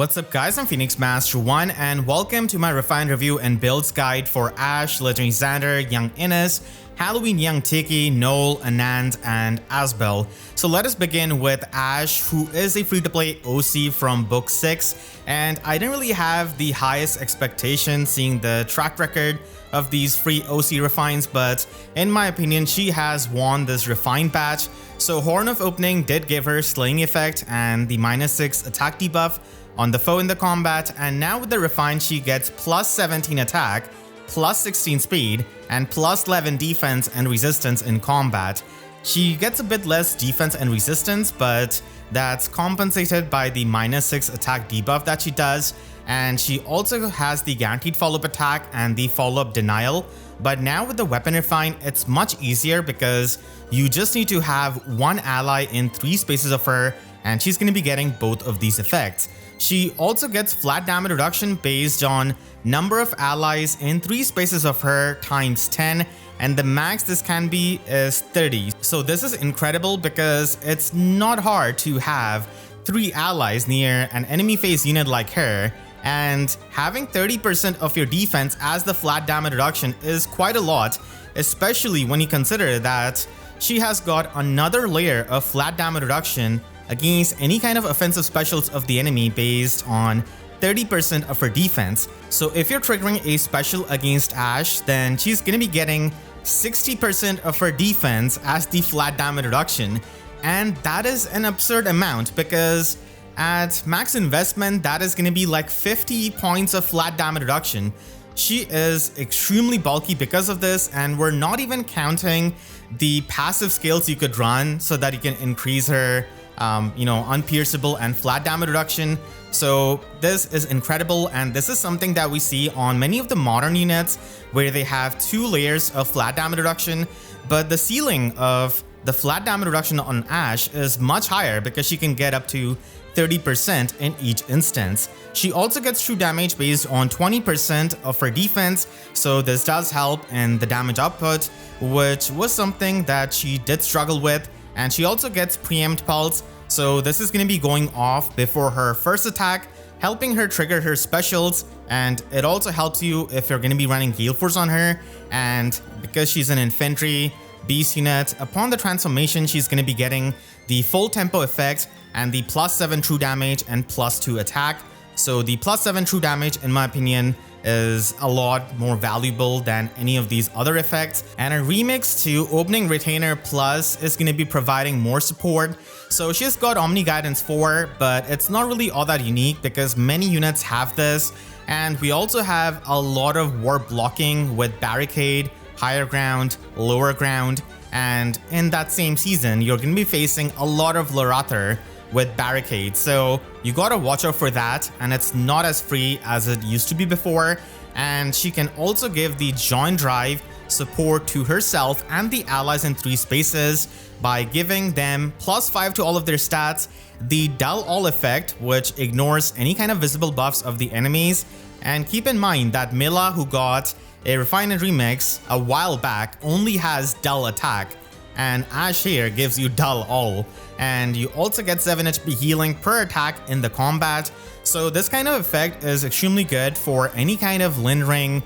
What's up guys, I'm Phoenix Master 1 and welcome to my refined review and builds guide for Ashe, Legendary Xander, Young Innes, Halloween Young Tiki, Knoll, Annand, and Asbel. So let us begin with Ashe, who is a free-to-play OC from Book 6, and I didn't really have the highest expectations seeing the track record of these free OC refines, but in my opinion she has won this refined patch. So Horn of Opening did give her slaying effect and the -6 attack debuff on the foe in the combat, and now with the refine she gets plus 17 attack, plus 16 speed, and plus 11 defense and resistance in combat. She gets a bit less defense and resistance, but that's compensated by the -6 attack debuff that she does, and she also has the guaranteed follow-up attack and the follow-up denial. But now with the weapon refine, it's much easier because you just need to have one ally in 3 spaces of her, and she's going to be getting both of these effects. She also gets flat damage reduction based on number of allies in 3 spaces of her times 10, and the max this can be is 30. So this is incredible because it's not hard to have 3 allies near an enemy phase unit like her, and having 30% of your defense as the flat damage reduction is quite a lot, especially when you consider that she has got another layer of flat damage reduction against any kind of offensive specials of the enemy based on 30% of her defense. So if you're triggering a special against Ashe, then she's gonna be getting 60% of her defense as the flat damage reduction, and that is an absurd amount because at max investment that is gonna be like 50 points of flat damage reduction. She is extremely bulky because of this, and we're not even counting the passive skills you could run so that you can increase her unpierceable and flat damage reduction. So this is incredible, and this is something that we see on many of the modern units where they have 2 layers of flat damage reduction, but the ceiling of the flat damage reduction on Ashe is much higher because she can get up to 30% in each instance. She also gets true damage based on 20% of her defense, so this does help in the damage output, which was something that she did struggle with. And she also gets preempt pulse, so this is going to be going off before her first attack, helping her trigger her specials, and it also helps you if you're going to be running Gale Force on her. And because she's an infantry beast unit, upon the transformation she's going to be getting the full tempo effect and the +7 true damage and +2 attack. So the +7 true damage, in my opinion, is a lot more valuable than any of these other effects, and a remix to Opening Retainer Plus is going to be providing more support. So she's got Omni Guidance 4, but it's not really all that unique because many units have this, and we also have a lot of warp blocking with Barricade, Higher Ground, Lower Ground, and in that same season you're going to be facing a lot of Lorather with Barricade, so you gotta watch out for that, and it's not as free as it used to be before. And she can also give the Joint Drive support to herself and the allies in 3 spaces by giving them +5 to all of their stats, the Dull All effect, which ignores any kind of visible buffs of the enemies. And keep in mind that Mila, who got a refined remix a while back, only has Dull Attack, and Ashe here gives you Dull All, and you also get 7 HP healing per attack in the combat. So this kind of effect is extremely good for any kind of Lindring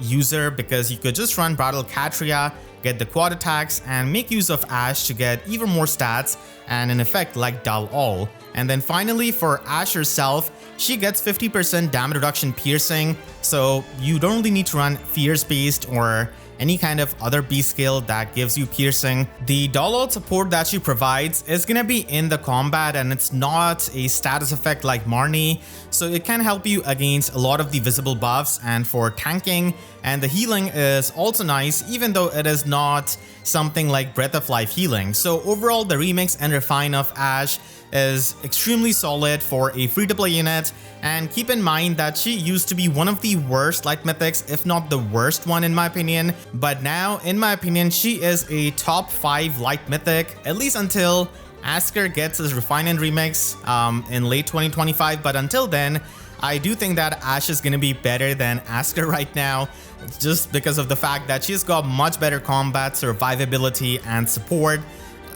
user because you could just run Brattle Catria, get the quad attacks, and make use of Ashe to get even more stats and an effect like Dull All. And then finally for Ashe herself, she gets 50% damage reduction piercing, so you don't really need to run Fierce Beast or any kind of other beast skill that gives you piercing. The Dull support that she provides is gonna be in the combat, and it's not a status effect like Marnie, so it can help you against a lot of the visible buffs and for tanking. And the healing is also nice, even though it is not something like Breath of Life healing. So overall, the remix and refine of Ashe is extremely solid for a free-to-play unit, and keep in mind that she used to be one of the worst light mythics, if not the worst one in my opinion, but now in my opinion she is a top 5 light mythic, at least until Asker gets his refine and remix in late 2025. But until then, I do think that Ashe is going to be better than Asker right now, just because of the fact that she's got much better combat, survivability, and support.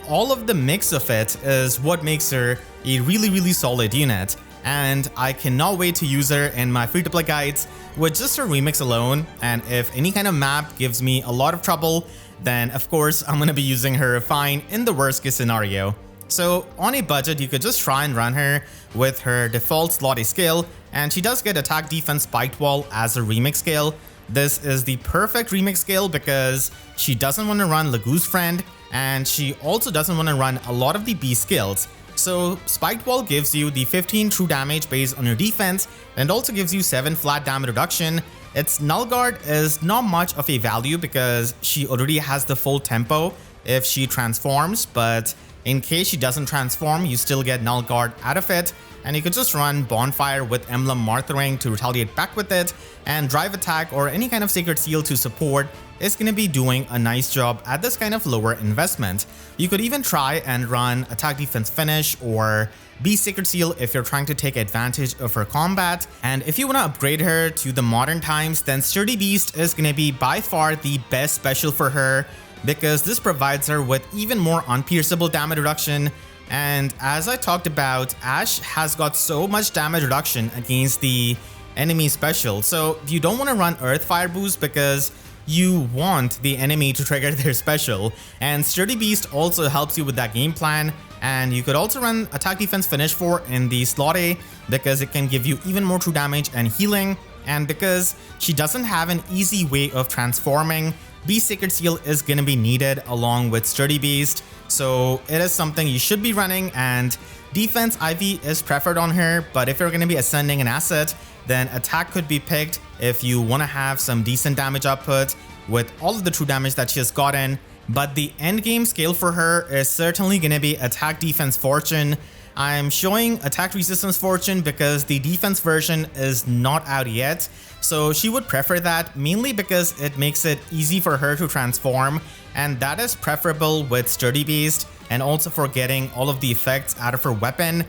All of the mix of it is what makes her a really solid unit. and I cannot wait to use her in my free-to-play guides with just her remix alone. And if any kind of map gives me a lot of trouble, then of course I'm gonna be using her fine in the worst case scenario. So on a budget, you could just try and run her with her default slot A skill, and she does get attack defense spiked wall as a remix skill. This is the perfect remix skill because she doesn't want to run Lagoose Friend, and she also doesn't want to run a lot of the B skills. So Spiked Wall gives you the 15 true damage based on your defense and also gives you 7 flat damage reduction. Its Null Guard is not much of a value because she already has the full tempo if she transforms, but in case she doesn't transform, you still get Null Guard out of it, and you could just run Bonfire with Emblem Martyring to retaliate back with it, and Drive Attack or any kind of Sacred Seal to support is going to be doing a nice job at this kind of lower investment. You could even try and run Attack Defense Finish or B Sacred Seal if you're trying to take advantage of her combat. And if you want to upgrade her to the modern times, then Sturdy Beast is going to be by far the best special for her, because this provides her with even more unpierceable damage reduction. And as I talked about, Ashe has got so much damage reduction against the enemy special, so you don't want to run Earth Fire Boost because you want the enemy to trigger their special, and Sturdy Beast also helps you with that game plan. And you could also run Attack Defense Finish 4 in the slot A because it can give you even more true damage and healing, and because she doesn't have an easy way of transforming, B Sacred Seal is going to be needed along with Sturdy Beast, so it is something you should be running. And Defense Ivy is preferred on her, but if you're going to be ascending an asset, then Attack could be picked if you want to have some decent damage output with all of the true damage that she has gotten. But the endgame scale for her is certainly going to be Attack Defense Fortune. I'm showing Attack Resistance Fortune because the defense version is not out yet, so she would prefer that mainly because it makes it easy for her to transform, and that is preferable with Sturdy Beast, and also for getting all of the effects out of her weapon,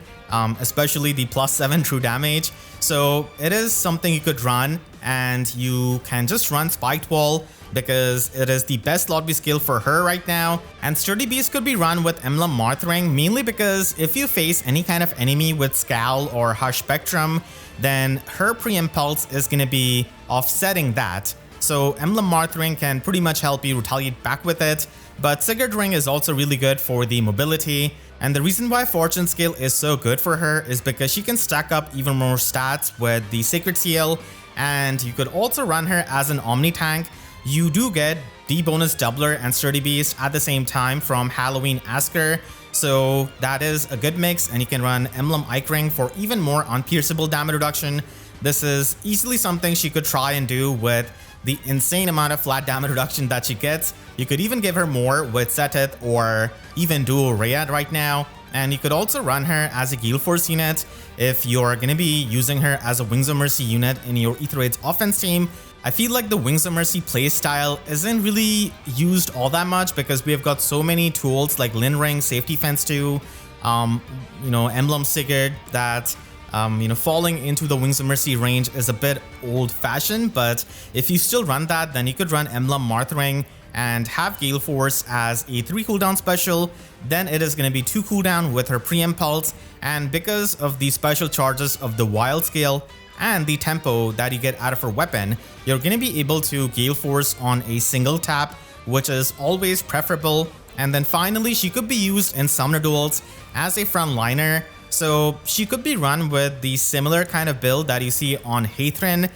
especially the +7 true damage. So it is something you could run, and you can just run Spiked Wall because it is the best slot B skill for her right now. And Sturdy Beast could be run with Emblem Martyring mainly because if you face any kind of enemy with Scowl or Hush Spectrum, then her pre-impulse is going to be offsetting that. So Emblem Martyring can pretty much help you retaliate back with it, but Sigurd Ring is also really good for the mobility. And the reason why Fortune Scale is so good for her is because she can stack up even more stats with the Sacred Seal, and you could also run her as an Omni Tank. You do get the bonus Doubler and Sturdy Beast at the same time from Halloween Asker, so that is a good mix, and you can run Emblem Ike Ring for even more unpierceable damage reduction. This is easily something she could try and do with the insane amount of flat damage reduction that she gets. You could even give her more with Seteth or even Duo Rayad right now. And you could also run her as a Gale Force unit if you're going to be using her as a Wings of Mercy unit in your Aether Raids offense team. I feel like the Wings of Mercy playstyle isn't really used all that much because we have got so many tools like Lin Ring, Safety Fence 2, Emblem Sigurd that falling into the Wings of Mercy range is a bit old-fashioned. But if you still run that, then you could run Emblem Martyring and have Gale Force as a 3 cooldown special. Then it is going to be 2 cooldown with her pre-impulse, and because of the special charges of the Wild Scale and the tempo that you get out of her weapon, you're going to be able to Gale Force on a single tap, which is always preferable. And then finally, she could be used in Summoner Duels as a frontliner. So she could be run with the similar kind of build that you see on Hathrin,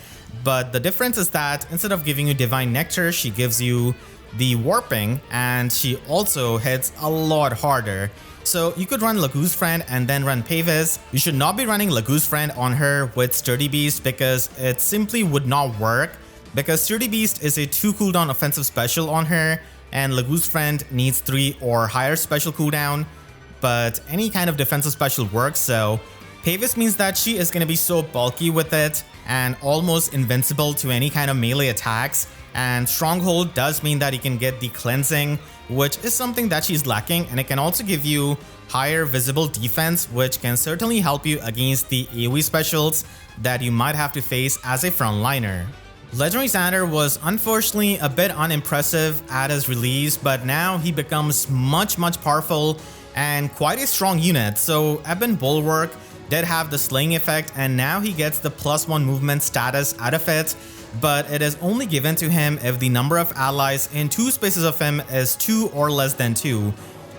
but the difference is that instead of giving you Divine Nectar, she gives you the Warping, and she also hits a lot harder. So you could run Lagoose Friend and then run Pavis. You should not be running Lagoose Friend on her with Sturdy Beast because it simply would not work, because Sturdy Beast is a 2 cooldown offensive special on her, and Lagoose Friend needs 3 or higher special cooldown, but any kind of defensive special works. So Pavis means that she is going to be so bulky with it and almost invincible to any kind of melee attacks. And Stronghold does mean that you can get the Cleansing, which is something that she's lacking, and it can also give you higher visible defense, which can certainly help you against the AoE specials that you might have to face as a frontliner. Legendary Xander was unfortunately a bit unimpressive at his release, but now he becomes much powerful and quite a strong unit. So Ebon Bulwark did have the slaying effect, and now he gets the +1 movement status out of it, but it is only given to him if the number of allies in 2 spaces of him is 2 or less than 2.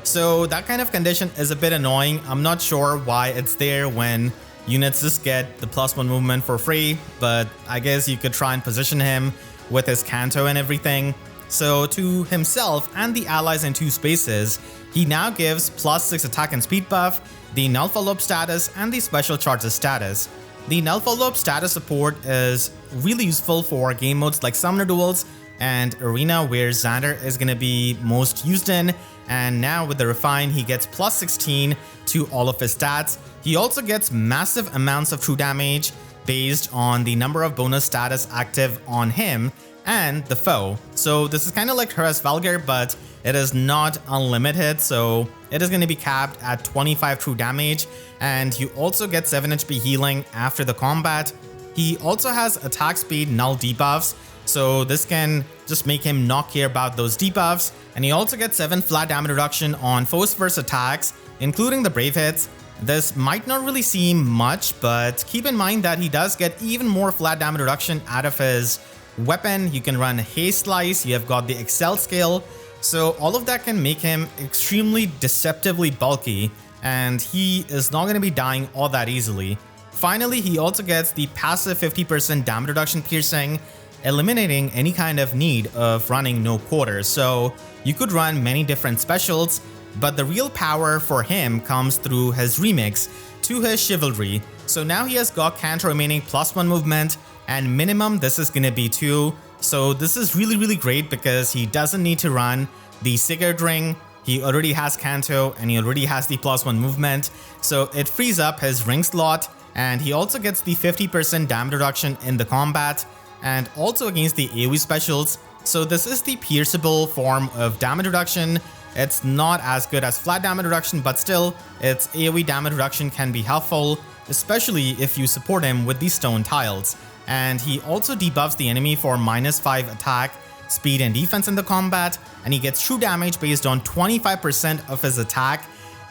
So that kind of condition is a bit annoying. I'm not sure why it's there when units just get the +1 movement for free, but I guess you could try and position him with his Canto and everything. So to himself and the allies in 2 spaces, he now gives +6 attack and speed buff, the null follow-up status, and the special charges status. The null follow-up status support is really useful for game modes like Summoner Duels and Arena, where Xander is going to be most used in, and now with the Refine he gets +16 to all of his stats. He also gets massive amounts of true damage based on the number of bonus status active on him and the foe. So this is kind of like Harass Valgar, but it is not unlimited, so it is going to be capped at 25 true damage, and you also get 7 HP healing after the combat. He also has attack speed null debuffs, so this can just make him not care about those debuffs, and he also gets 7 flat damage reduction on foes first attacks, including the brave hits. This might not really seem much, but keep in mind that he does get even more flat damage reduction out of his weapon. You can run Haste Slice, you have got the Excel skill, so all of that can make him extremely deceptively bulky, and he is not going to be dying all that easily. Finally, he also gets the passive 50% damage reduction piercing, eliminating any kind of need of running no quarters. So you could run many different specials, but the real power for him comes through his remix to his Chivalry. So now he has got Canto remaining +1 movement, and minimum this is gonna be 2. So this is really great because he doesn't need to run the Sigurd Ring. He already has Canto and he already has the +1 movement, so it frees up his ring slot, and he also gets the 50% damage reduction in the combat and also against the AoE specials. So this is the pierceable form of damage reduction. It's not as good as flat damage reduction, but still its AoE damage reduction can be helpful, especially if you support him with these stone tiles. And he also debuffs the enemy for -5 attack, speed, and defense in the combat, and he gets true damage based on 25% of his attack,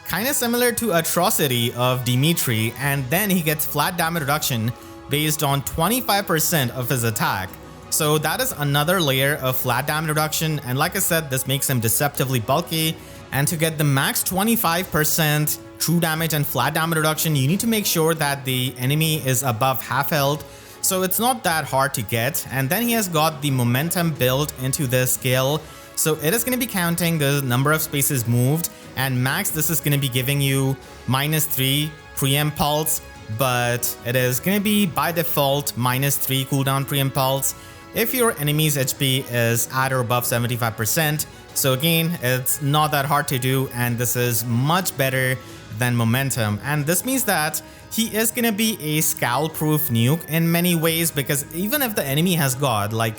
kinda similar to Atrocity of Dimitri, and then he gets flat damage reduction based on 25% of his attack. So that is another layer of flat damage reduction, and like I said, this makes him deceptively bulky, and to get the max 25% true damage and flat damage reduction, you need to make sure that the enemy is above half health. So it's not that hard to get, and then he has got the momentum built into this skill, so it is going to be counting the number of spaces moved, and max this is going to be giving you -3 preempt pulse, but it is going to be by default -3 cooldown preempt pulse if your enemy's HP is at or above 75%. So again, it's not that hard to do, and this is much better than momentum, and this means that he is gonna be a scowl-proof nuke in many ways, because even if the enemy has got like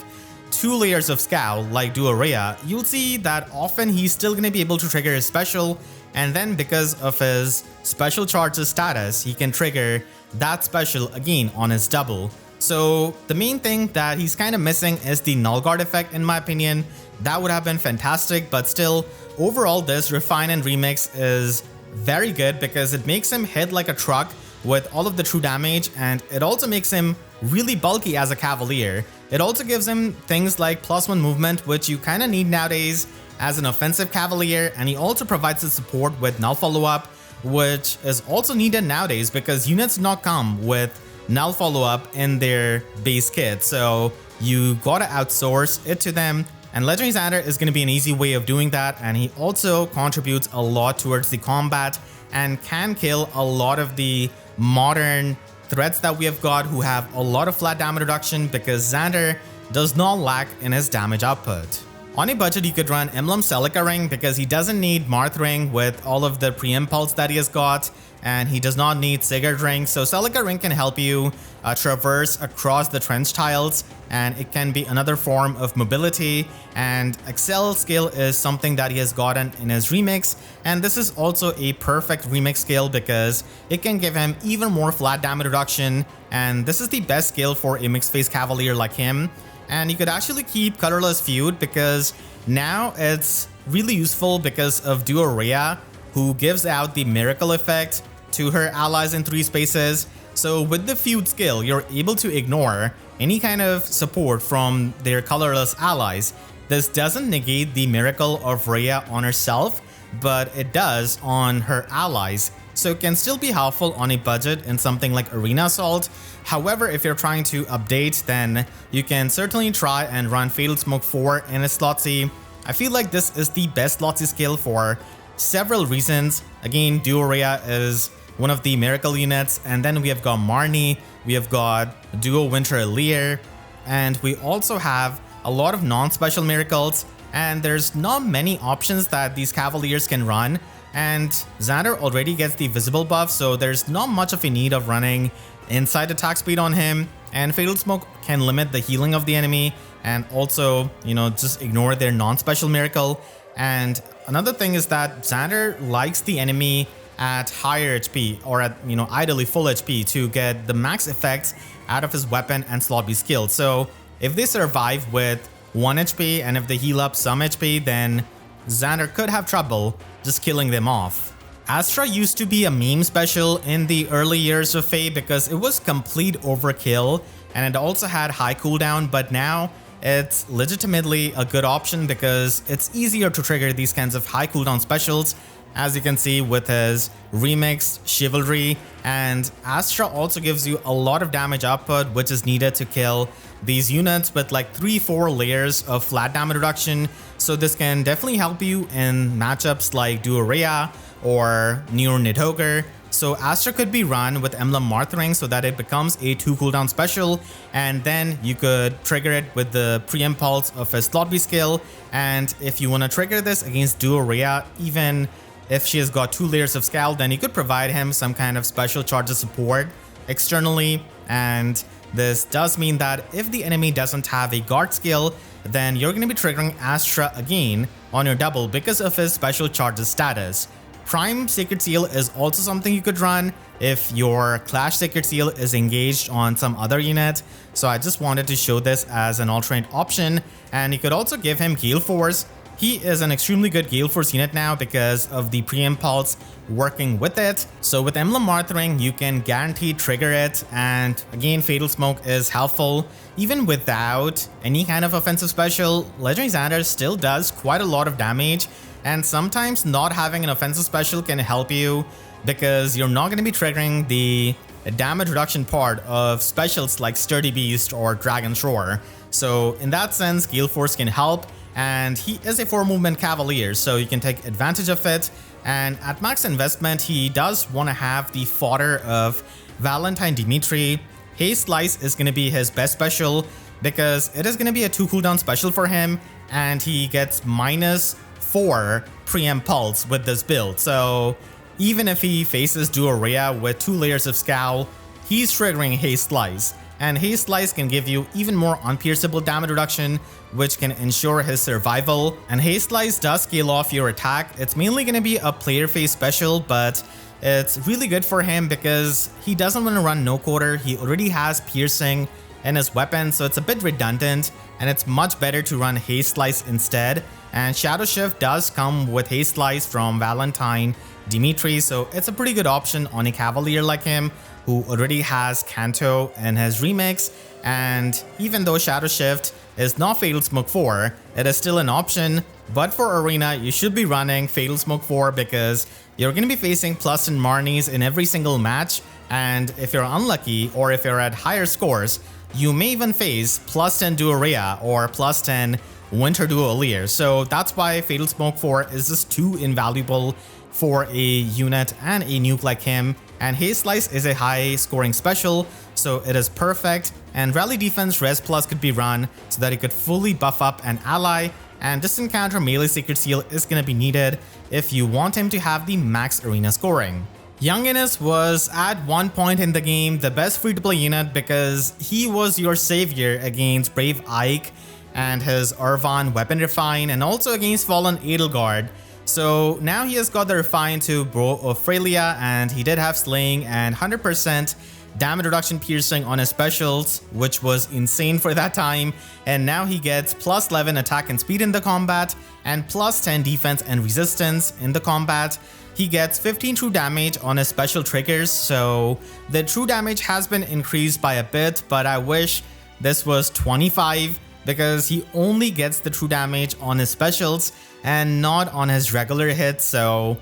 2 layers of scowl like Duorea, you'll see that often he's still gonna be able to trigger his special, and then because of his special charges status, he can trigger that special again on his double. So the main thing that he's kind of missing is the Null Guard effect, in my opinion. That would have been fantastic, but still, overall this Refine and Remix is very good because it makes him hit like a truck with all of the true damage, and it also makes him really bulky as a Cavalier. It also gives him things like +1 movement, which you kind of need nowadays as an offensive Cavalier, and he also provides the support with null follow-up, which is also needed nowadays because units do not come with null follow-up in their base kit, so you gotta outsource it to them. And Legendary Xander is going to be an easy way of doing that, and he also contributes a lot towards the combat and can kill a lot of the modern threats that we have got who have a lot of flat damage reduction, because Xander does not lack in his damage output. On a budget, you could run Emblem Celica Ring because he doesn't need Marth Ring with all of the preempt pulse that he has got, and he does not need Sigurd Ring. So Celica Ring can help you traverse across the trench tiles, and it can be another form of mobility. And Excel skill is something that he has gotten in his remix, and this is also a perfect remix skill because it can give him even more flat damage reduction, and this is the best skill for a mixed phase Cavalier like him. And you could actually keep Colorless Feud because now it's really useful because of Duorea, who gives out the miracle effect to her allies in 3 spaces. So with the feud skill, you're able to ignore any kind of support from their colorless allies. This doesn't negate the miracle of Rhea on herself, but it does on her allies. So it can still be helpful on a budget in something like Arena Assault. However, if you're trying to update, then you can certainly try and run Fatal Smoke 4 in a Slotsy. I feel like this is the best Slotsy skill for several reasons. Again, Duo Rhea is one of the miracle units, and then we have got Marnie, we have got Duo Winter Lear, and we also have a lot of non-special miracles, and there's not many options that these Cavaliers can run. And Xander already gets the visible buff, so there's not much of a need of running inside attack speed on him, and Fatal Smoke can limit the healing of the enemy and also, just ignore their non-special miracle. And another thing is that Xander likes the enemy at higher HP or at, ideally full HP to get the max effects out of his weapon and slot B skill. So if they survive with 1 HP and if they heal up some HP, then Xander could have trouble just killing them off. Astra used to be a meme special in the early years of FE because it was complete overkill and it also had high cooldown, but now it's legitimately a good option because it's easier to trigger these kinds of high cooldown specials, as you can see with his remix Chivalry. And Astra also gives you a lot of damage output, which is needed to kill these units with like 3-4 layers of flat damage reduction. So this can definitely help you in matchups like Duo Rhea or Neo Nidhogre. So Astra could be run with Emblem Martyring so that it becomes a 2 cooldown special, and then you could trigger it with the pre-impulse of a slot B skill. And if you want to trigger this against Duo Rhea, even if she has got 2 layers of Scowl, then you could provide him some kind of special charges support externally. And this does mean that if the enemy doesn't have a guard skill, then you're going to be triggering Astra again on your double because of his special charges status. Prime Sacred Seal is also something you could run if your Clash Sacred Seal is engaged on some other unit. So I just wanted to show this as an alternate option. And you could also give him Gale Force. He is an extremely good Gale Force unit now because of the pre-impulse working with it. So with Emblem Martyring, you can guarantee trigger it. And again, Fatal Smoke is helpful. Even without any kind of offensive special, Legendary Xander still does quite a lot of damage. And sometimes not having an offensive special can help you because you're not going to be triggering the damage reduction part of specials like Sturdy Beast or Dragon's Roar. So in that sense, Gale Force can help. And he is a 4 movement Cavalier, so you can take advantage of it. And at max investment, he does want to have the fodder of Valentine Dimitri. Haze Slice is going to be his best special because it is going to be a 2 cooldown special for him, and he gets -4 pre-impulse with this build. So even if he faces Duo Rhea with 2 layers of Scowl, he's triggering Haze Slice. And Haze Slice can give you even more unpierceable damage reduction, which can ensure his survival. And Haze Slice does scale off your attack. It's mainly going to be a player phase special, but it's really good for him because he doesn't want to run no quarter. He already has piercing in his weapon, so it's a bit redundant, and it's much better to run Haze Slice instead. And Shadow Shift does come with Haze Slice from Valentine Dimitri, so it's a pretty good option on a Cavalier like him who already has Kanto in his remix. And even though Shadow Shift is not Fatal Smoke 4, it is still an option. But for Arena, you should be running Fatal Smoke 4 because you're going to be facing +10 Marnies in every single match. And if you're unlucky or if you're at higher scores, you may even face +10 Duo Rhea or +10 Winter Duo Lear. So that's why Fatal Smoke 4 is just too invaluable for a unit and a nuke like him. And Haze Slice is a high scoring special, so it is perfect. And Rally Defense Res Plus could be run so that it could fully buff up an ally. And Distant Counter Melee Sacred Seal is going to be needed if you want him to have the max arena scoring. Young Innes was at one point in the game the best free-to-play unit because he was your savior against Brave Ike and his Irvan Weapon Refine, and also against Fallen Edelgard. So now he has got the Refine to Bro Ophelia, and he did have Slaying and 100% damage reduction piercing on his specials, which was insane for that time. And now he gets +11 attack and speed in the combat and +10 defense and resistance in the combat. he gets 15 true damage on his special triggers, so the true damage has been increased by a bit, but I wish this was 25 because he only gets the true damage on his specials and not on his regular hits, so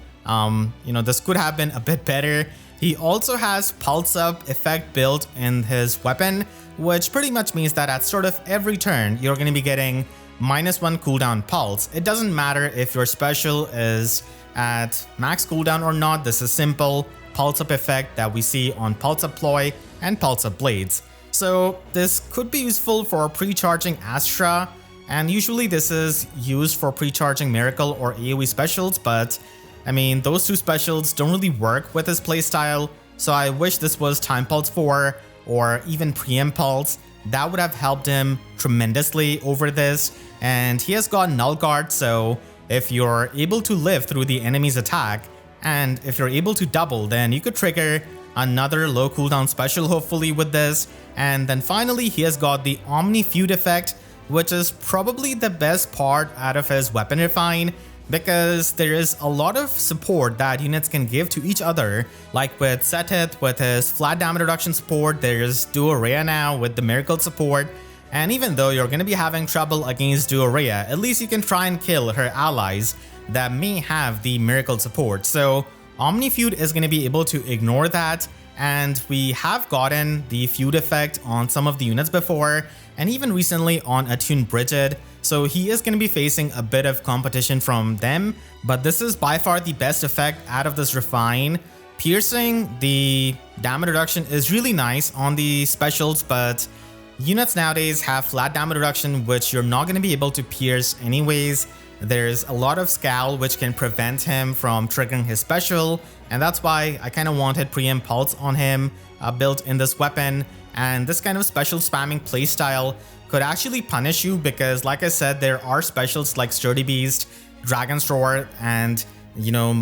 this could have been a bit better. He also has Pulse Up effect built in his weapon, which pretty much means that at sort of every turn, you're going to be getting -1 cooldown pulse. It doesn't matter if your special is at max cooldown or not. This is simple Pulse Up effect that we see on Pulse Up Ploy and Pulse Up Blades. So this could be useful for pre-charging Astra, and usually this is used for pre-charging Miracle or AoE specials, but I mean, those two specials don't really work with his playstyle, so I wish this was Time Pulse 4 or even Preempt Pulse. That would have helped him tremendously over this, and he has got Null Guard, so if you're able to live through the enemy's attack, and if you're able to double, then you could trigger another low cooldown special hopefully with this. And then finally, he has got the Omni Feud effect, which is probably the best part out of his Weapon Refine, because there is a lot of support that units can give to each other, like with Setith with his flat damage reduction support, there's Duo Rhea now with the Miracle support, and even though you're going to be having trouble against Duo Rhea, at least you can try and kill her allies that may have the Miracle support. So Omni Feud is going to be able to ignore that, and we have gotten the Feud effect on some of the units before, and even recently on Attuned Bridget, so he is going to be facing a bit of competition from them, but this is by far the best effect out of this refine. Piercing, the damage reduction is really nice on the specials, but units nowadays have flat damage reduction, which you're not going to be able to pierce anyways. There's a lot of Scowl which can prevent him from triggering his special, and that's why I kind of wanted Preempt Pulse on him built in this weapon. And this kind of special spamming playstyle could actually punish you because, like I said, there are specials like Sturdy Beast, Dragon's Roar, and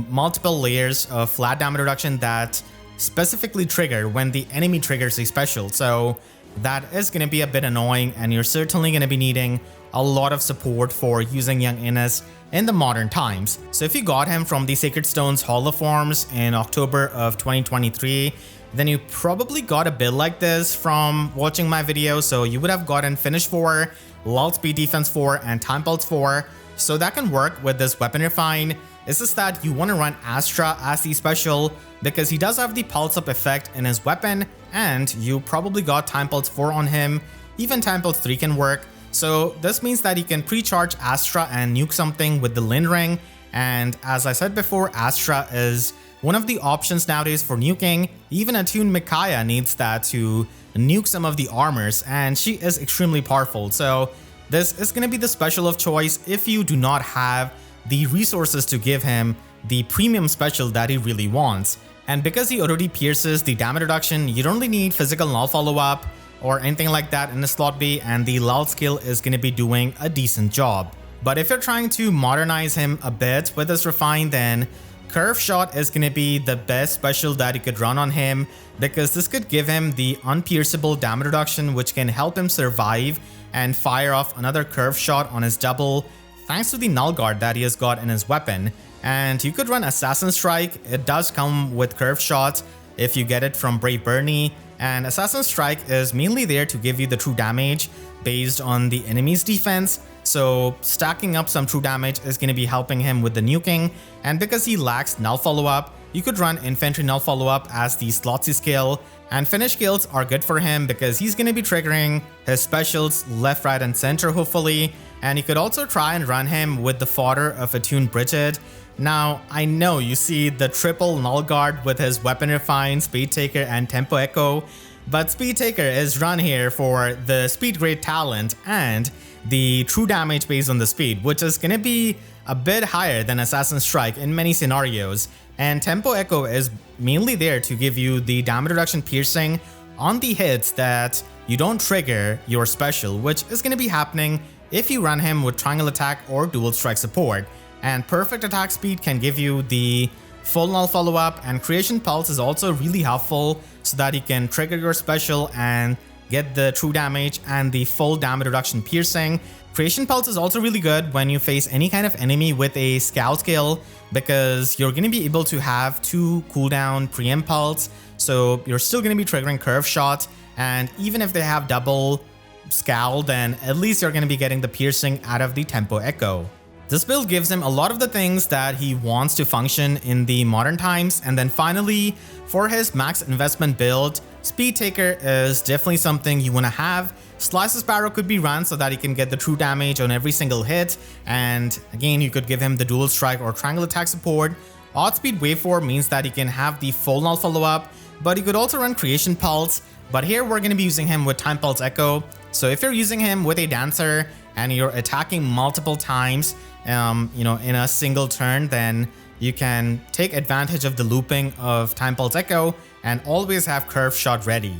multiple layers of flat damage reduction that specifically trigger when the enemy triggers a special. So that is going to be a bit annoying, and you're certainly going to be needing a lot of support for using Young Innes in the modern times. So if you got him from the Sacred Stones Holoforms in October of 2023, then you probably got a build like this from watching my video. So you would have gotten Finish 4, Lull Speed Defense 4, and Time Pulse 4. So that can work with this Weapon Refine. It's just that you want to run Astra as the special because he does have the Pulse Up effect in his weapon, and you probably got Time Pulse 4 on him. Even Time Pulse 3 can work. So this means that you can pre-charge Astra and nuke something with the Lin Ring. And as I said before, Astra is one of the options nowadays for nuking. Even Attuned Micaiah needs that to nuke some of the armors, and she is extremely powerful. So this is going to be the special of choice if you do not have the resources to give him the premium special that he really wants. And because he already pierces the damage reduction, you don't really need physical null follow-up or anything like that in the slot B, and the lull skill is going to be doing a decent job. But if you're trying to modernize him a bit with this refine, then Curve Shot is going to be the best special that you could run on him, because this could give him the unpierceable damage reduction, which can help him survive and fire off another Curve Shot on his double thanks to the Null Guard that he has got in his weapon. And you could run Assassin Strike. It does come with Curve Shot if you get it from Brave Bernie, and Assassin Strike is mainly there to give you the true damage based on the enemy's defense. So stacking up some true damage is going to be helping him with the nuking, and because he lacks null follow-up, you could run Infantry Null Follow-up as the slot C skill, and finish skills are good for him because he's going to be triggering his specials left, right, and center hopefully, and you could also try and run him with the fodder of Attuned Bridget. Now, I know you see the triple Null Guard with his Weapon Refine, Speed Taker, and Tempo Echo, but Speed Taker is run here for the Speed Grade talent and the true damage based on the speed, which is going to be a bit higher than Assassin Strike in many scenarios, and Tempo Echo is mainly there to give you the damage reduction piercing on the hits that you don't trigger your special, which is going to be happening if you run him with Triangle Attack or Dual Strike support. And Perfect Attack Speed can give you the full null follow-up, and Creation Pulse is also really helpful so that you can trigger your special and get the true damage and the full damage reduction piercing. Creation Pulse is also really good when you face any kind of enemy with a scout skill, because you're going to be able to have 2 cooldown preempt pulse, so you're still going to be triggering curve shot, and even if they have double scowl, then at least you're going to be getting the piercing out of the tempo echo. This build gives him a lot of the things that he wants to function in the modern times. And then finally, for his max investment build, Speed Taker is definitely something you want to have. Slicer Sparrow could be run so that he can get the true damage on every single hit, and again, you could give him the dual strike or triangle attack support. Odd Speed Waveform means that he can have the full null follow-up, but he could also run Creation Pulse. But here we're going to be using him with Time Pulse Echo. So if you're using him with a Dancer and you're attacking multiple times, in a single turn, then you can take advantage of the looping of Time Pulse Echo and always have Curve Shot ready.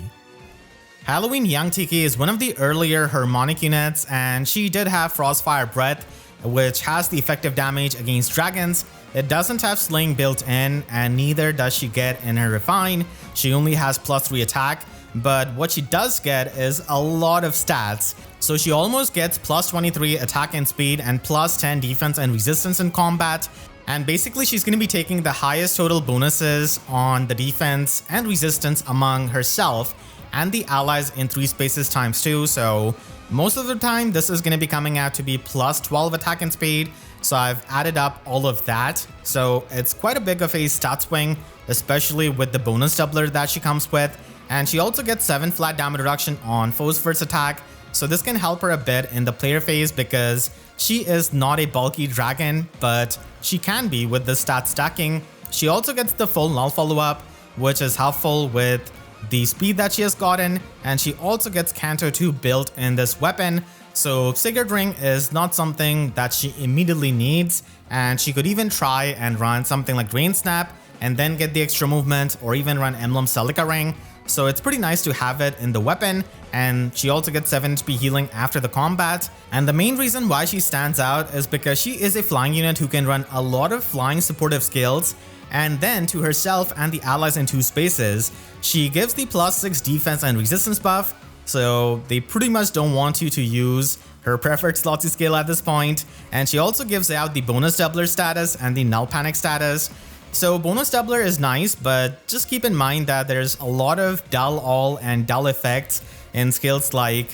Halloween Young Tiki is one of the earlier harmonic units, and she did have Frostfire Breath, which has the effective damage against dragons. It doesn't have Slaying built in, and neither does she get in her Refine. She only has +3 attack, but what she does get is a lot of stats. So she almost gets +23 attack and speed and +10 defense and resistance in combat. And basically she's going to be taking the highest total bonuses on the defense and resistance among herself and the allies in 3 spaces times 2. So most of the time this is going to be coming out to be +12 attack and speed. So I've added up all of that. So it's quite a big of a stat swing, especially with the bonus doubler that she comes with. And she also gets 7 flat damage reduction on foe's first attack. So this can help her a bit in the player phase because she is not a bulky dragon, but she can be with the stat stacking. She also gets the full null follow-up, which is helpful with the speed that she has gotten, and she also gets Canto 2 built in this weapon. So Sigurd Ring is not something that she immediately needs, and she could even try and run something like Rain Snap and then get the extra movement, or even run Emblem Celica Ring. So it's pretty nice to have it in the weapon, and she also gets 7 HP healing after the combat. And the main reason why she stands out is because she is a flying unit who can run a lot of flying supportive skills, and then to herself and the allies in 2 spaces, she gives the +6 defense and resistance buff, so they pretty much don't want you to use her preferred Slotsy skill at this point. And she also gives out the bonus doubler status and the null panic status. So bonus doubler is nice, but just keep in mind that there's a lot of dull all and dull effects in skills like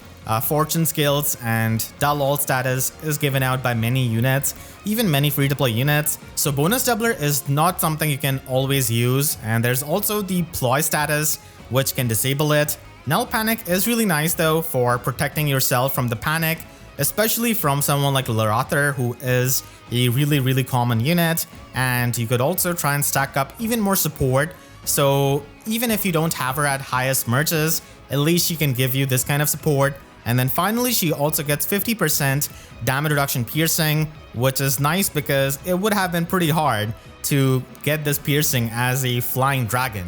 fortune skills, and dull all status is given out by many units, even many free-to-play units. So bonus doubler is not something you can always use, and there's also the ploy status, which can disable it. Null panic is really nice though for protecting yourself from the panic, especially from someone like Lorather, who is a really common unit. And you could also try and stack up even more support, so even if you don't have her at highest merges, at least she can give you this kind of support. And then finally she also gets 50% damage reduction piercing, which is nice because it would have been pretty hard to get this piercing as a flying dragon.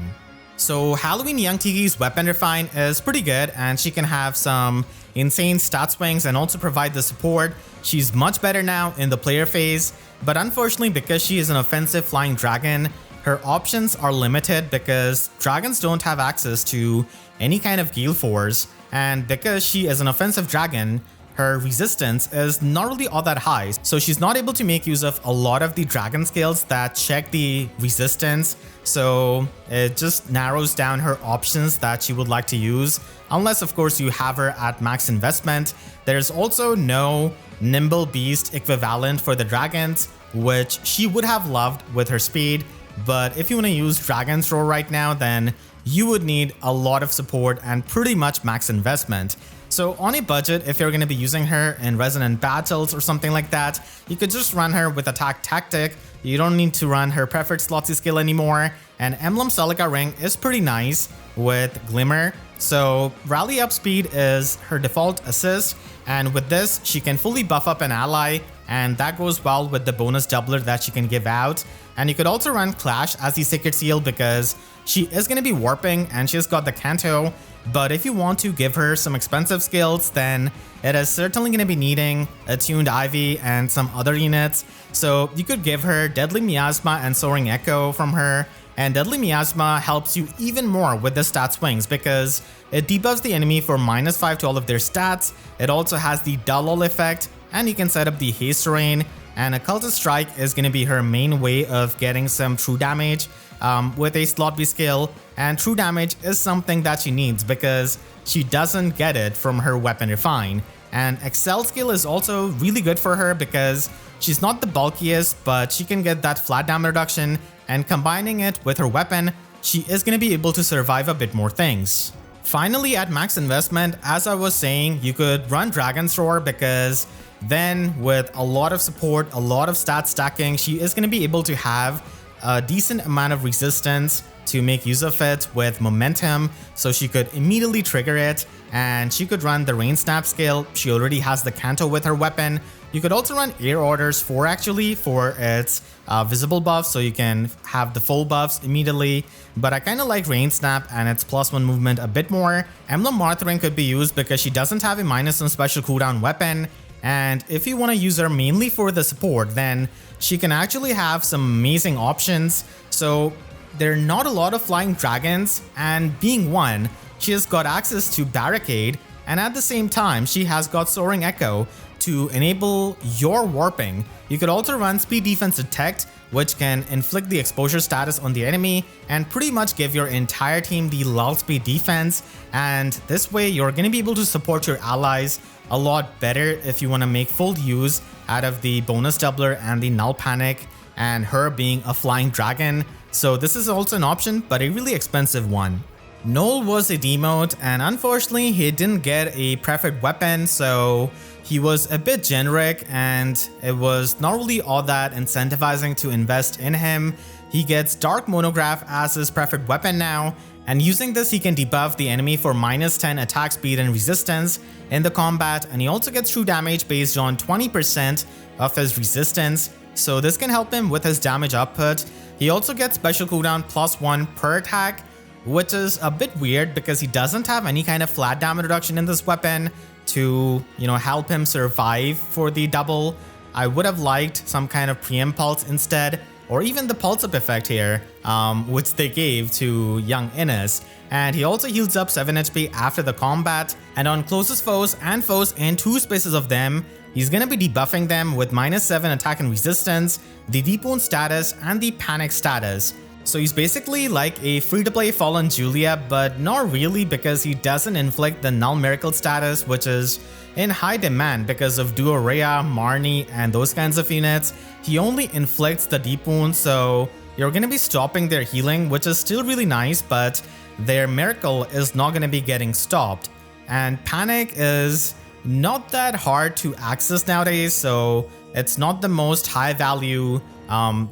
So Halloween Young Tiki's weapon refine is pretty good, and she can have some insane stat swings and also provide the support. She's much better now in the player phase, but unfortunately because she is an offensive flying dragon, her options are limited because dragons don't have access to any kind of Gale Force, and because she is an offensive dragon, her resistance is not really all that high, so she's not able to make use of a lot of the dragon skills that check the resistance. So it just narrows down her options that she would like to use, unless of course you have her at max investment. There's also no Nimble Beast equivalent for the dragons, which she would have loved with her speed, but if you want to use Dragon's Roar right now, then you would need a lot of support and pretty much max investment. So on a budget, if you're going to be using her in Resonant Battles or something like that, you could just run her with Attack Tactic. You don't need to run her preferred Slotsy skill anymore. And Emblem Celica Ring is pretty nice with Glimmer. So Rally Up Speed is her default assist, and with this she can fully buff up an ally, and that goes well with the bonus doubler that she can give out. And you could also run Clash as the Sacred Seal because she is going to be warping and she's got the Canto. But if you want to give her some expensive skills, then it is certainly going to be needing Attuned Ivy and some other units. So you could give her Deadly Miasma and Soaring Echo from her, And Deadly Miasma helps you even more with the stat swings because it debuffs the enemy for -5 to all of their stats. It also has the dull effect, and you can set up the haste terrain. And Occultist Strike is going to be her main way of getting some true damage with a slot B skill. And true damage is something that she needs because she doesn't get it from her weapon refine. And Excel skill is also really good for her because she's not the bulkiest, but she can get that flat damage reduction, and combining it with her weapon, she is going to be able to survive a bit more things. Finally, at max investment, as I was saying, you could run Dragon's Roar because then with a lot of support, a lot of stat stacking, she is going to be able to have a decent amount of resistance to make use of it with momentum, so she could immediately trigger it, and she could run the Rain Snap skill. She already has the Canto with her weapon. You could also run Air Orders 4 actually for its visible buff, so you can have the full buffs immediately, but I kind of like Rain Snap and its +1 movement a bit more. Emblem Martyring could be used because she doesn't have a -1 special cooldown weapon, and if you want to use her mainly for the support, then she can actually have some amazing options. So there are not a lot of flying dragons, and being one, she has got access to Barricade, and at the same time she has got Soaring Echo to enable your warping. You could also run Speed Defense Detect, which can inflict the exposure status on the enemy and pretty much give your entire team the lull speed defense, and this way you're going to be able to support your allies a lot better if you want to make full use out of the bonus doubler and the null panic, and her being a flying dragon. So this is also an option, but a really expensive one. Knoll was a demote, and unfortunately he didn't get a preferred weapon, so he was a bit generic and it was not really all that incentivizing to invest in him. He gets Dark Monograph as his preferred weapon now, and using this he can debuff the enemy for -10 attack speed and resistance in the combat, and he also gets true damage based on 20% of his resistance, so this can help him with his damage output. He also gets special cooldown +1 per attack, which is a bit weird because he doesn't have any kind of flat damage reduction in this weapon to, help him survive for the double. I would have liked some kind of preempt pulse instead, or even the pulse up effect here, which they gave to Young Innes. And he also heals up 7 HP after the combat, and on closest foes and foes in 2 spaces of them, he's gonna be debuffing them with -7 attack and resistance, the Deep Wound status, and the Panic status. So he's basically like a free-to-play Fallen Julia, but not really because he doesn't inflict the Null Miracle status, which is in high demand because of Duo Rhea, Marnie, and those kinds of units. He only inflicts the Deep Wound, so you're going to be stopping their healing, which is still really nice, but their Miracle is not going to be getting stopped. And Panic is not that hard to access nowadays, so it's not the most high value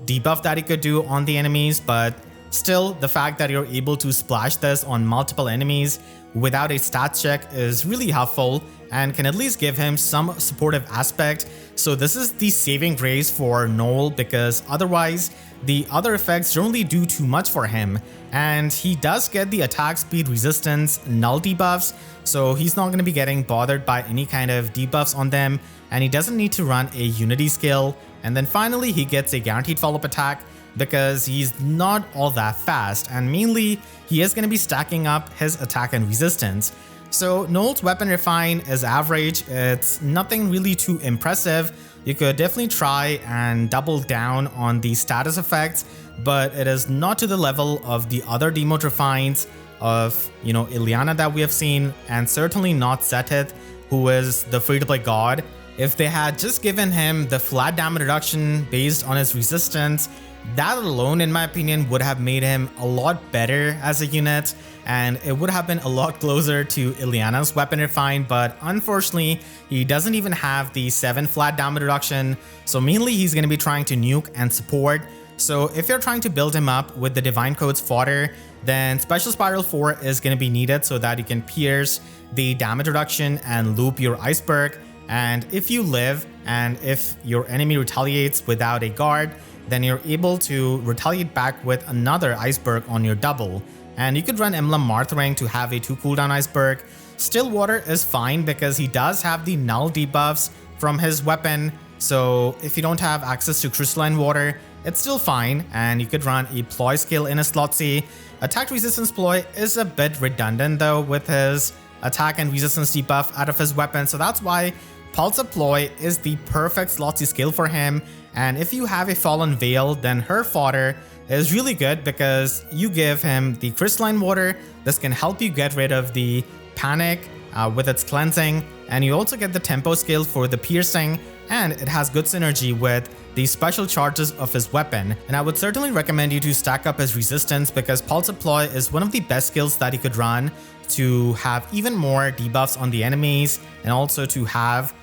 debuff that he could do on the enemies, but still the fact that you're able to splash this on multiple enemies without a stats check is really helpful and can at least give him some supportive aspect. So this is the saving grace for Knoll, because otherwise the other effects don't really do too much for him, and he does get the attack speed resistance null debuffs, so he's not going to be getting bothered by any kind of debuffs on them, and he doesn't need to run a unity skill. And then finally he gets a guaranteed follow-up attack because he's not all that fast, and mainly he is going to be stacking up his attack and resistance. So Knoll's weapon refine is average, it's nothing really too impressive. You could definitely try and double down on the status effects, but it is not to the level of the other demote refines of, Ileana that we have seen, and certainly not Setith, who is the free-to-play god. If they had just given him the flat damage reduction based on his resistance, that alone, in my opinion, would have made him a lot better as a unit, and it would have been a lot closer to Ileana's weapon refine, but unfortunately, he doesn't even have the 7 flat damage reduction, so mainly he's going to be trying to nuke and support. So if you're trying to build him up with the Divine Code's fodder, then Special Spiral 4 is going to be needed so that you can pierce the damage reduction and loop your Iceberg. And if you live, and if your enemy retaliates without a guard, then you're able to retaliate back with another Iceberg on your double. And you could run Emblem Martyring to have a 2 cooldown Iceberg. Still Water is fine because he does have the null debuffs from his weapon. So if you don't have access to Crystalline Water, it's still fine, and you could run a ploy skill in a slot C. Attack resistance ploy is a bit redundant though with his attack and resistance debuff out of his weapon, so that's why Pulse of Ploy is the perfect slot C skill for him. And if you have a Fallen Veil, then her fodder is really good because you give him the Crystalline Water. This can help you get rid of the Panic with its cleansing, and you also get the Tempo skill for the piercing, and it has good synergy with the special charges of his weapon. And I would certainly recommend you to stack up his resistance because Pulse of Ploy is one of the best skills that he could run to have even more debuffs on the enemies and also to have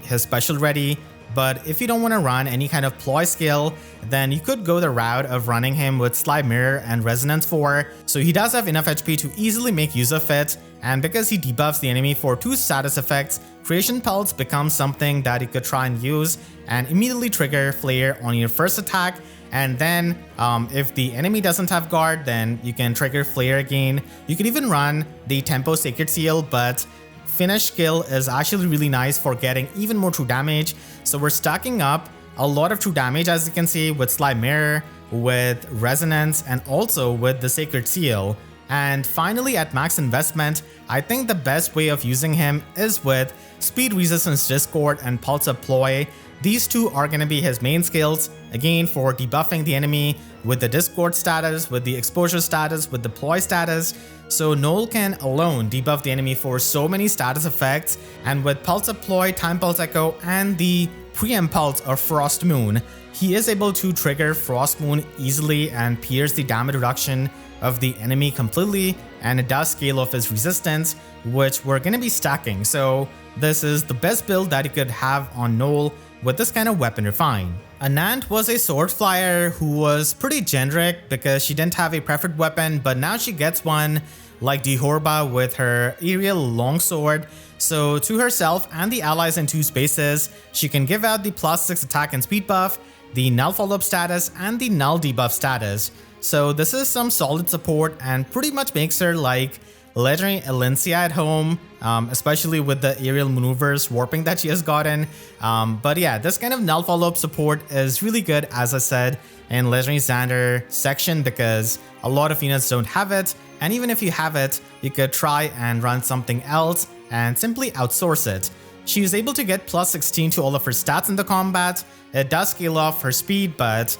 his special ready. But if you don't want to run any kind of ploy skill, then you could go the route of running him with Slide Mirror and Resonance 4. So he does have enough HP to easily make use of it, and because he debuffs the enemy for 2 status effects, Creation Pulse becomes something that you could try and use and immediately trigger Flare on your first attack. And then if the enemy doesn't have guard, then you can trigger Flare again. You can even run the Tempo Sacred Seal, but Finish skill is actually really nice for getting even more true damage. So we're stacking up a lot of true damage, as you can see, with Slide Mirror, with Resonance, and also with the Sacred Seal. And finally, at max investment, I think the best way of using him is with Speed Resistance Discord and Pulse of Ploy. These two are going to be his main skills, again for debuffing the enemy with the Discord status, with the exposure status, with the ploy status. So Knoll can alone debuff the enemy for so many status effects, and with Pulse of Ploy, Time Pulse Echo, and the Preempt Pulse of Frost Moon, he is able to trigger Frost Moon easily and pierce the damage reduction of the enemy completely, and it does scale off his resistance, which we're going to be stacking. So this is the best build that you could have on Knoll with this kind of weapon refine. Annand was a sword flyer who was pretty generic because she didn't have a preferred weapon, but now she gets one like Dihorba with her aerial longsword. So to herself and the allies in 2 spaces, she can give out the +6 attack and speed buff, the null follow-up status, and the null debuff status. So this is some solid support and pretty much makes her like Legendary Alencia at home, especially with the aerial maneuvers warping that she has gotten. But yeah, this kind of null follow-up support is really good, as I said, in Legendary Xander section because a lot of units don't have it. And even if you have it, you could try and run something else and simply outsource it. She is able to get +16 to all of her stats in the combat. It does scale off her speed, but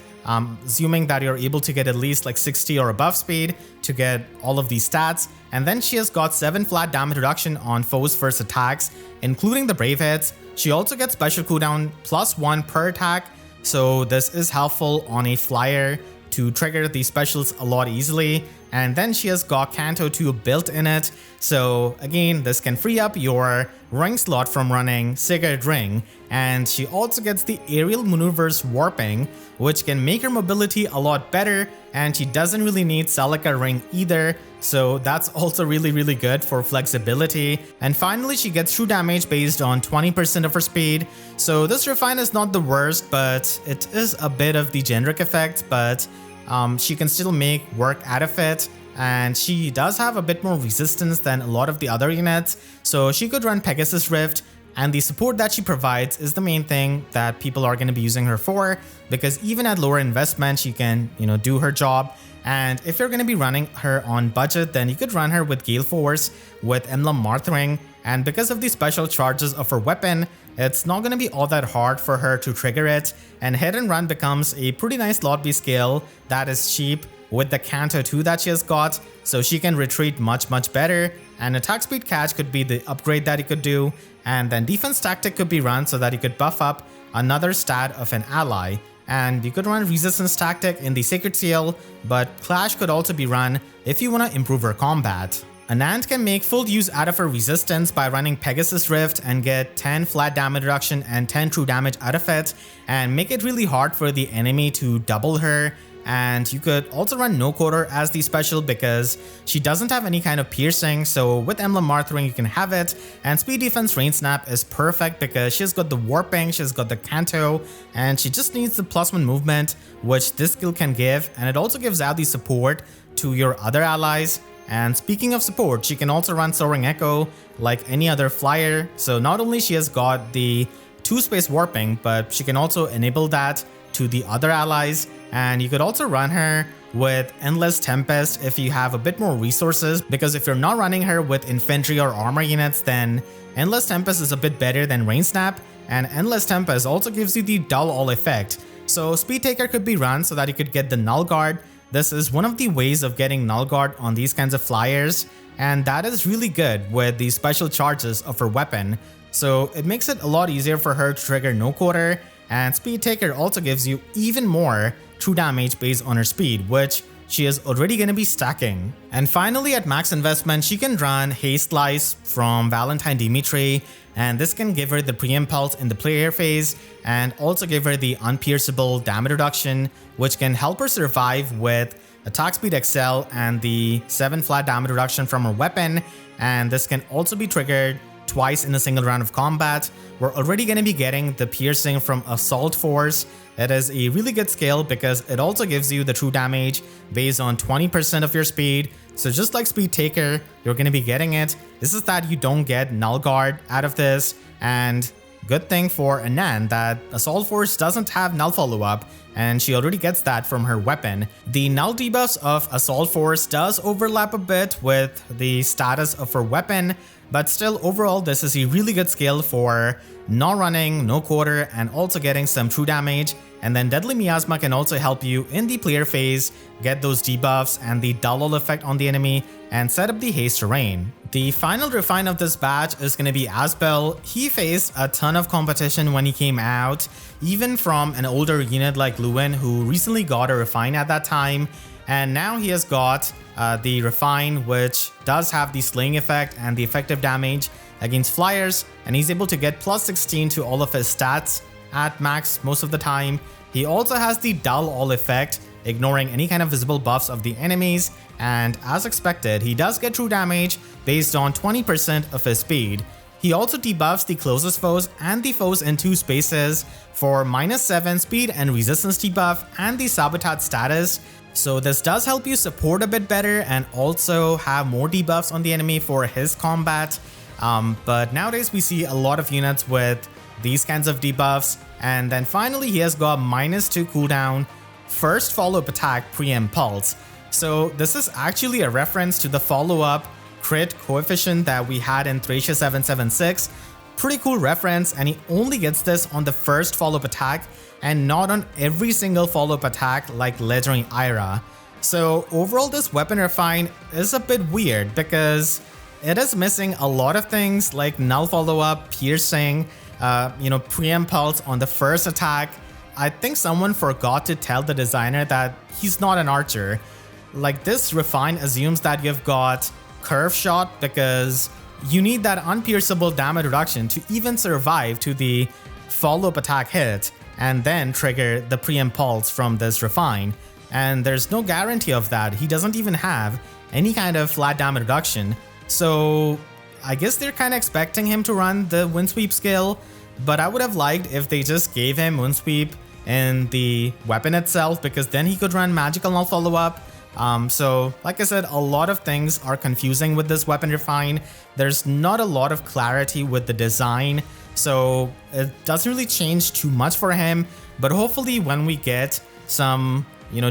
assuming that you're able to get at least like 60 or above speed to get all of these stats. And then she has got 7 flat damage reduction on foes' first attacks, including the brave hits. She also gets special cooldown +1 per attack, so this is helpful on a flyer to trigger these specials a lot easily. And then she has got Canto 2 built in it, so again, this can free up your ring slot from running Sigurd Ring. And she also gets the aerial maneuvers warping, which can make her mobility a lot better, and she doesn't really need Celica Ring either, so that's also really good for flexibility. And finally, she gets true damage based on 20% of her speed. So this refine is not the worst, but it is a bit of the generic effect, but she can still make work out of it, and she does have a bit more resistance than a lot of the other units, so she could run Pegasus Rift, and the support that she provides is the main thing that people are going to be using her for, because even at lower investment she can, do her job. And if you're going to be running her on budget, then you could run her with Gale Force with Emblem Marthring, and because of the special charges of her weapon, it's not going to be all that hard for her to trigger it, and Hit and Run becomes a pretty nice slot B skill that is cheap with the Canto 2 that she has got, so she can retreat much better, and Attack Speed Catch could be the upgrade that you could do, and then Defense Tactic could be run so that you could buff up another stat of an ally. And you could run Resistance Tactic in the Sacred Seal, but Clash could also be run if you want to improve her combat. Annand can make full use out of her resistance by running Pegasus Rift and get 10 flat damage reduction and 10 true damage out of it, and make it really hard for the enemy to double her. And you could also run No Quarter as the special because she doesn't have any kind of piercing, so with Emblem Marthring you can have it. And Speed Defense Rain Snap is perfect because she's got the warping, she's got the Canto, and she just needs the +1 movement, which this skill can give, and it also gives out the support to your other allies. And speaking of support, she can also run Soaring Echo like any other flyer, so not only she has got the 2-space warping, but she can also enable that to the other allies, and you could also run her with Endless Tempest if you have a bit more resources, because if you're not running her with infantry or armor units, then Endless Tempest is a bit better than Rain Snap, and Endless Tempest also gives you the Dull All effect. So Speed Taker could be run so that you could get the Null Guard. This is one of the ways of getting Null Guard on these kinds of flyers, and that is really good with the special charges of her weapon. So it makes it a lot easier for her to trigger No Quarter, and Speed Taker also gives you even more true damage based on her speed, which she is already going to be stacking. And finally, at max investment, she can run Haste Slice from Valentine Dimitri, and this can give her the pre-impulse in the player phase and also give her the unpierceable damage reduction, which can help her survive with attack speed excel and the 7 flat damage reduction from her weapon. And this can also be triggered twice in a single round of combat. We're already going to be getting the piercing from Assault Force. It is a really good skill because it also gives you the true damage based on 20% of your speed. So just like Speed Taker, you're going to be getting it. This is that you don't get Null Guard out of this, and good thing for Annand that Assault Force doesn't have Null Follow-Up, and she already gets that from her weapon. The Null debuffs of Assault Force does overlap a bit with the status of her weapon, but still overall this is a really good skill for not running No Quarter and also getting some true damage. And then Deadly Miasma can also help you in the player phase get those debuffs and the Dull effect on the enemy and set up the Haste Terrain. The final refine of this batch is going to be Asbel. He faced a ton of competition when he came out, even from an older unit like Lewin, who recently got a refine at that time, and now he has got the refine, which does have the slaying effect and the effective damage against flyers, and he's able to get plus 16 to all of his stats at max most of the time. He also has the Dull All effect, ignoring any kind of visible buffs of the enemies, and as expected, he does get true damage based on 20% of his speed. He also debuffs the closest foes and the foes in 2 spaces for -7 speed and resistance debuff and the sabotage status. So this does help you support a bit better and also have more debuffs on the enemy for his combat. But nowadays we see a lot of units with these kinds of debuffs. And then finally he has got -2 cooldown, first follow-up attack pre-impulse. So this is actually a reference to the follow-up crit coefficient that we had in Thracia 776. Pretty cool reference, and he only gets this on the first follow-up attack and not on every single follow-up attack like Legendary Ira. So overall this weapon refine is a bit weird because it is missing a lot of things like Null Follow-Up, piercing, pre-impulse on the first attack. I think someone forgot to tell the designer that he's not an archer. Like, this refine assumes that you've got curve shot because you need that unpierceable damage reduction to even survive to the follow-up attack hit and then trigger the pre-impulse from this refine. And there's no guarantee of that. He doesn't even have any kind of flat damage reduction. So I guess they're kind of expecting him to run the Windsweep skill, but I would have liked if they just gave him Windsweep in the weapon itself, because then he could run Magical Null Follow-Up. So like I said, a lot of things are confusing with this weapon refine. There's not a lot of clarity with the design, so it doesn't really change too much for him. But hopefully when we get some,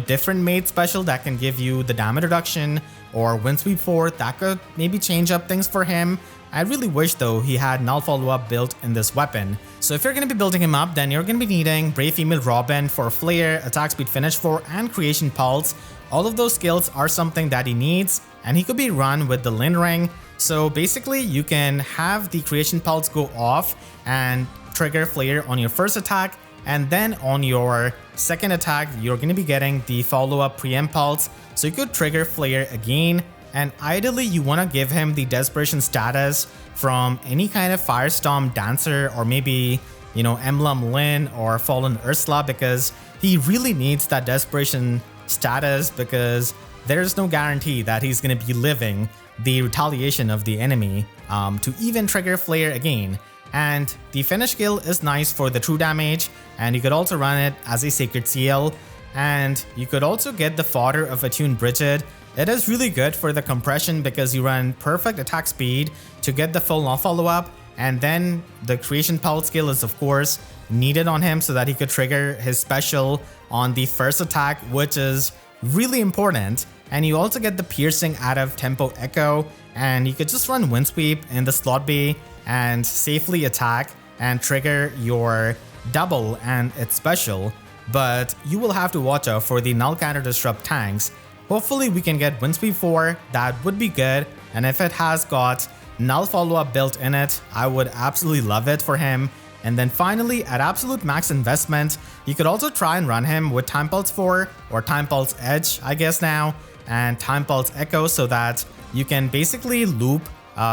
different made special that can give you the damage reduction or Windsweep 4, that could maybe change up things for him. I really wish though he had Null Follow-Up built in this weapon. So if you're going to be building him up, then you're going to be needing Brave Female Robin for Flare, Attack Speed Finish 4, and Creation Pulse. All of those skills are something that he needs, and he could be run with the Lin Ring. So basically you can have the Creation Pulse go off and trigger Flare on your first attack, and then on your second attack you're going to be getting the follow-up pre-impulse, so you could trigger Flare again. And ideally you want to give him the Desperation status from any kind of Firestorm Dancer, or maybe, Emblem Lin or Fallen Ursula, because he really needs that Desperation status, because there's no guarantee that he's going to be living the retaliation of the enemy to even trigger Flare again. And the finish skill is nice for the true damage, and you could also run it as a Sacred Seal, and you could also get the fodder of Attuned Bridget. It is really good for the compression because you run perfect attack speed to get the full Null Follow-Up, and then the Creation Pulse skill is of course needed on him so that he could trigger his special on the first attack, which is really important. And you also get the piercing out of Tempo Echo, and you could just run Windsweep in the slot B and safely attack and trigger your double and its special. But you will have to watch out for the Null counter disrupt tanks. Hopefully we can get Windsweep 4, that would be good, and if it has got Null follow-up built in it, I would absolutely love it for him. And then finally, at absolute max investment, you could also try and run him with Time Pulse 4 or Time Pulse Edge, I guess now, and Time Pulse Echo so that you can basically loop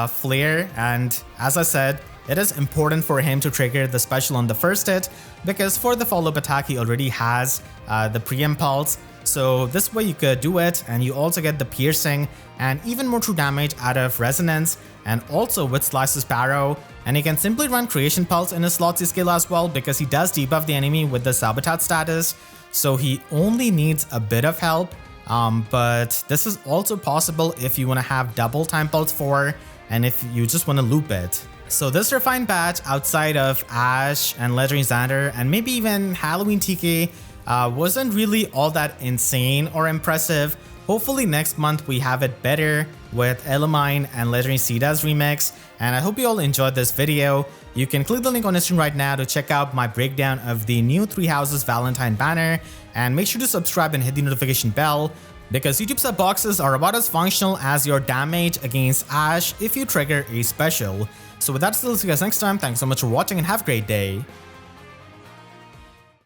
Flare. And as I said, it is important for him to trigger the special on the first hit because for the follow-up attack, he already has the preempt pulse. So this way you could do it, and you also get the piercing and even more true damage out of resonance, and also with Slice's Sparrow. And he can simply run Creation Pulse in his slot C skill as well because he does debuff the enemy with the Sabotage status. So he only needs a bit of help, but this is also possible if you want to have double Time Pulse 4 and if you just want to loop it. So this refined batch outside of Ash and Legendary Xander and maybe even Halloween Tiki wasn't really all that insane or impressive. Hopefully next month we have it better with Elamine and Legendary Sida's remix, and I hope you all enjoyed this video. You can click the link on the screen right now to check out my breakdown of the new Three Houses Valentine banner, and make sure to subscribe and hit the notification bell because YouTube sub boxes are about as functional as your damage against Ash if you trigger a special. So with that, see you guys next time. Thanks so much for watching and have a great day.